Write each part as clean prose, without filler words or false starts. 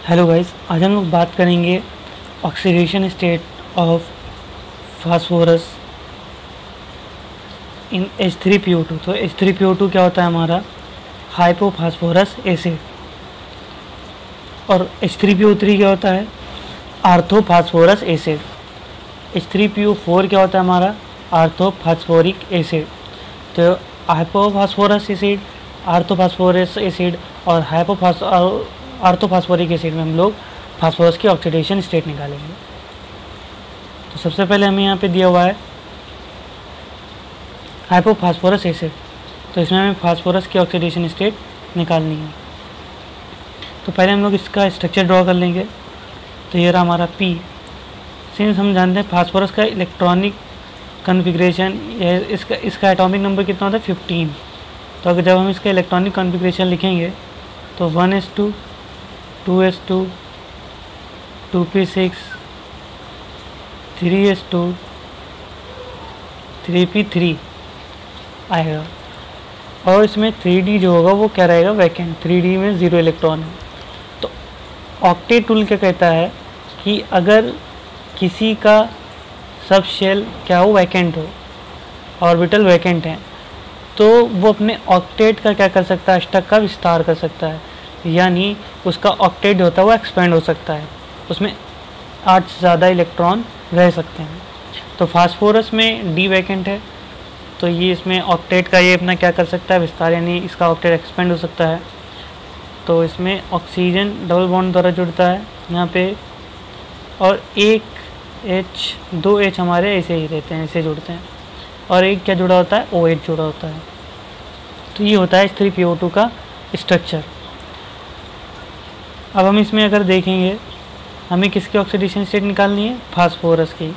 Hello guys, आज हम लोग बात करेंगे oxidation state of phosphorus in H3PO2। तो H3PO2 क्या होता है हमारा हाइपोफास्फोरस एसिड, और H3PO3 क्या होता है आर्थोफास्फोरस एसिड। H3PO4 क्या होता है हमारा आर्थोफास्फोरिक एसिड। तो हाइपोफास्फोरस एसिड, आर्थोफास्फोरस एसिड और आर्थोफास्फोरिक एसिड में हम लोग फास्फोरस की ऑक्सीडेशन स्टेट निकालेंगे। तो सबसे पहले हमें यहाँ पे दिया हुआ है हाइपोफास्फोरस एसिड, तो इसमें हमें फास्फोरस की ऑक्सीडेशन स्टेट निकालनी है। तो पहले हम लोग इसका स्ट्रक्चर ड्रॉ कर लेंगे। तो ये रहा हमारा P। सिंस हम जानते हैं फास्फोरस का इलेक्ट्रॉनिक कन्फिग्रेशन, इसका एटॉमिक नंबर कितना होता है 15। तो अगर जब हम इसका इलेक्ट्रॉनिक कन्फिग्रेशन लिखेंगे तो 1s2, 2s2, 2p6, 3s2, 3p3 आएगा। और इसमें 3d जो होगा वो क्या रहेगा वैकेंट, 3d में 0 इलेक्ट्रॉन है। तो ऑक्टेट रूल क्या कहता है कि अगर किसी का सब शेल क्या हो वैकेंट हो, ऑर्बिटल वैकेंट है, तो वो अपने ऑक्टेट का क्या कर सकता है अष्टक का विस्तार कर सकता है, यानी उसका ऑक्टेट जो होता है वो एक्सपेंड हो सकता है, उसमें 8 से ज़्यादा इलेक्ट्रॉन रह सकते हैं। तो फास्फोरस में डी वैकेंट है, तो ये इसमें ऑक्टेट का ये अपना क्या कर सकता है विस्तार, यानी इसका ऑक्टेट एक्सपेंड हो सकता है। तो इसमें ऑक्सीजन डबल बॉन्ड द्वारा जुड़ता है यहाँ पे, और एक H 2 H हमारे ऐसे ही रहते हैं, ऐसे जुड़ते हैं, और एक क्या जुड़ा होता है OH जुड़ा होता है। तो ये होता है H3PO2 का स्ट्रक्चर। अब हम इसमें अगर देखेंगे हमें किसकी ऑक्सीडेशन स्टेट निकालनी है फास्फोरस की,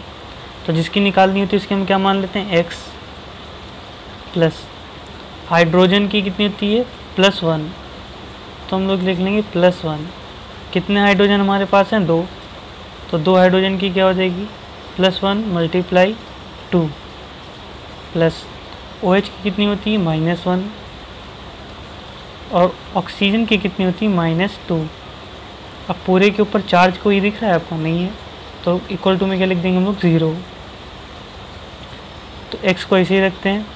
तो जिसकी निकालनी होती है उसकी हम क्या मान लेते हैं X प्लस हाइड्रोजन की कितनी होती है +1, तो हम लोग लिख लेंगे +1। कितने हाइड्रोजन हमारे पास हैं 2, तो 2 हाइड्रोजन की क्या हो जाएगी +1 × 2 प्लस OH की कितनी होती है -1, और ऑक्सीजन की कितनी होती है -2। अब पूरे के ऊपर चार्ज कोई दिख रहा है आपको, नहीं है, तो इक्वल टू में क्या लिख देंगे हम लोग 0। तो x को ऐसे ही रखते हैं,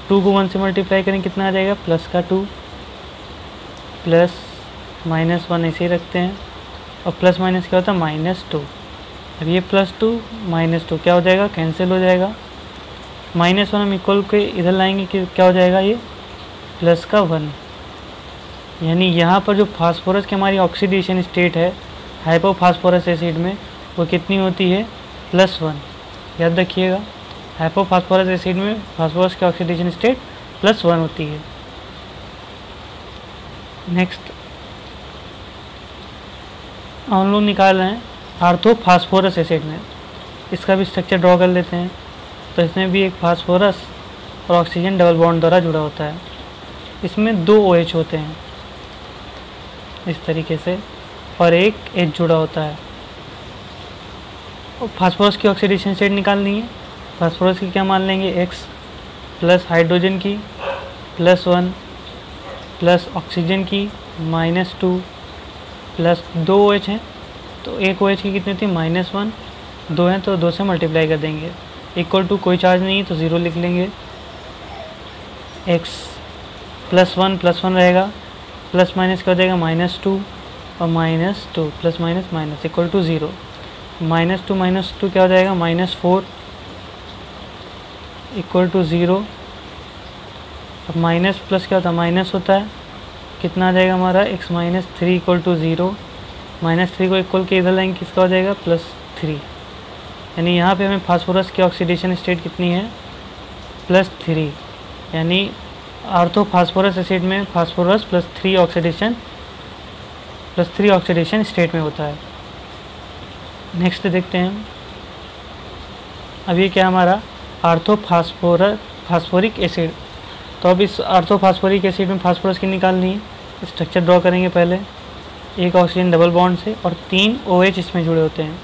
2 को 1 से मल्टीप्लाई करें कितना आ जाएगा +2 प्लस -1 ऐसे ही रखते हैं, और प्लस माइनस क्या होता है -2। अब ये +2 -2 क्या हो जाएगा कैंसिल हो जाएगा, -1 हम इक्वल के इधर लाएंगे कि क्या हो जाएगा ये +1, यानी यहाँ पर जो फास्फोरस की हमारी ऑक्सीडेशन स्टेट है हाइपोफास्फोरस एसिड में वो कितनी होती है +1। याद रखिएगा हाइपोफास्फोरस एसिड में फास्फोरस की ऑक्सीडेशन स्टेट +1 होती है। नेक्स्ट हम लोग निकाल रहे हैं आर्थोफास्फोरस एसिड में, इसका भी स्ट्रक्चर ड्रॉ कर लेते हैं। तो इसमें भी एक फास्फोरस और ऑक्सीजन डबल बॉन्ड द्वारा जुड़ा होता है। इसमें 2 OH होते हैं इस तरीके से, और एक H जुड़ा होता है। और फास्फोरस की ऑक्सीडेशन स्टेट निकालनी है, फास्फोरस की क्या मान लेंगे X प्लस हाइड्रोजन की +1 प्लस ऑक्सीजन की -2 प्लस 2 OH हैं, तो एक OH की कितनी होती है -1, 2 हैं तो 2 से मल्टीप्लाई कर देंगे, इक्वल टू कोई चार्ज नहीं है तो 0 लिख लेंगे। X +1 रहेगा, प्लस माइनस क्या हो जाएगा -2 और -2 plus minus minus equal to 0। -2 क्या हो जाएगा -4 इक्वल टू 0। अब माइनस प्लस क्या होता है माइनस होता है, कितना आ जाएगा हमारा x -3 इक्वल टू 0। -3 को इक्वल के इधर लाएंगे किसका हो जाएगा +3, यानी यहाँ पे हमें फास्फोरस की ऑक्सीडेशन स्टेट कितनी है +3, यानी आर्थोफास्फोरस एसिड में फास्फोरस +3 ऑक्सीडेशन स्टेट में होता है। नेक्स्ट देखते हैं, अब ये क्या हमारा फास्फोरिक एसिड। तो अब इस आर्थोफास्फोरिक एसिड में फास्फोरस की निकालनी है, स्ट्रक्चर ड्रॉ करेंगे पहले, एक ऑक्सीजन डबल बॉन्ड से और 3 OH इसमें जुड़े होते हैं।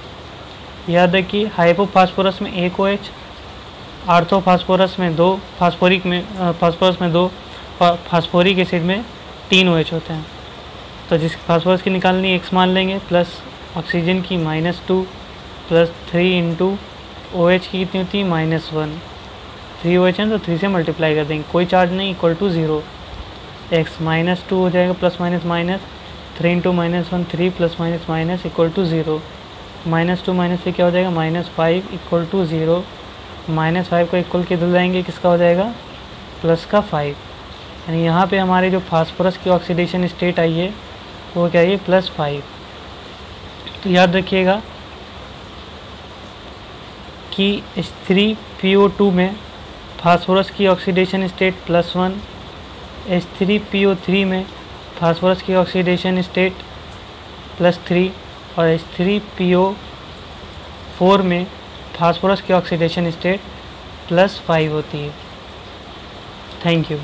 याद रखिए हाइपोफास्फोरस में 1 OH, आर्थोफास्फोरस में 2, फास्फोरस में 2 और फास्फोरिक एसिड में 3 OH होते हैं। तो जिस फास्फोरस की निकालनी एक्स मान लेंगे, प्लस ऑक्सीजन की -2 प्लस 3 इंटू OH की कितनी होती है -1, 3 OH है तो 3 से मल्टीप्लाई कर देंगे, कोई चार्ज नहीं, इक्वल टू 0। एक्स -2 हो जाएगा, plus minus minus 3 into -1 3 plus minus minus equal to 0। -2 minus से क्या हो जाएगा -5 इक्वल टू 0। -5 को इक्वल के दिल जाएंगे, किसका हो जाएगा प्लस का 5। यानी यहाँ पे हमारे जो फास्फोरस की ऑक्सीडेशन स्टेट आई है वो क्या है +5। तो याद रखिएगा कि H3PO2 में फास्फोरस की ऑक्सीडेशन स्टेट +1, H3PO3 में फास्फोरस की ऑक्सीडेशन स्टेट +3 और H3PO4 में फास्फोरस की ऑक्सीडेशन स्टेट +5 होती है। Thank you.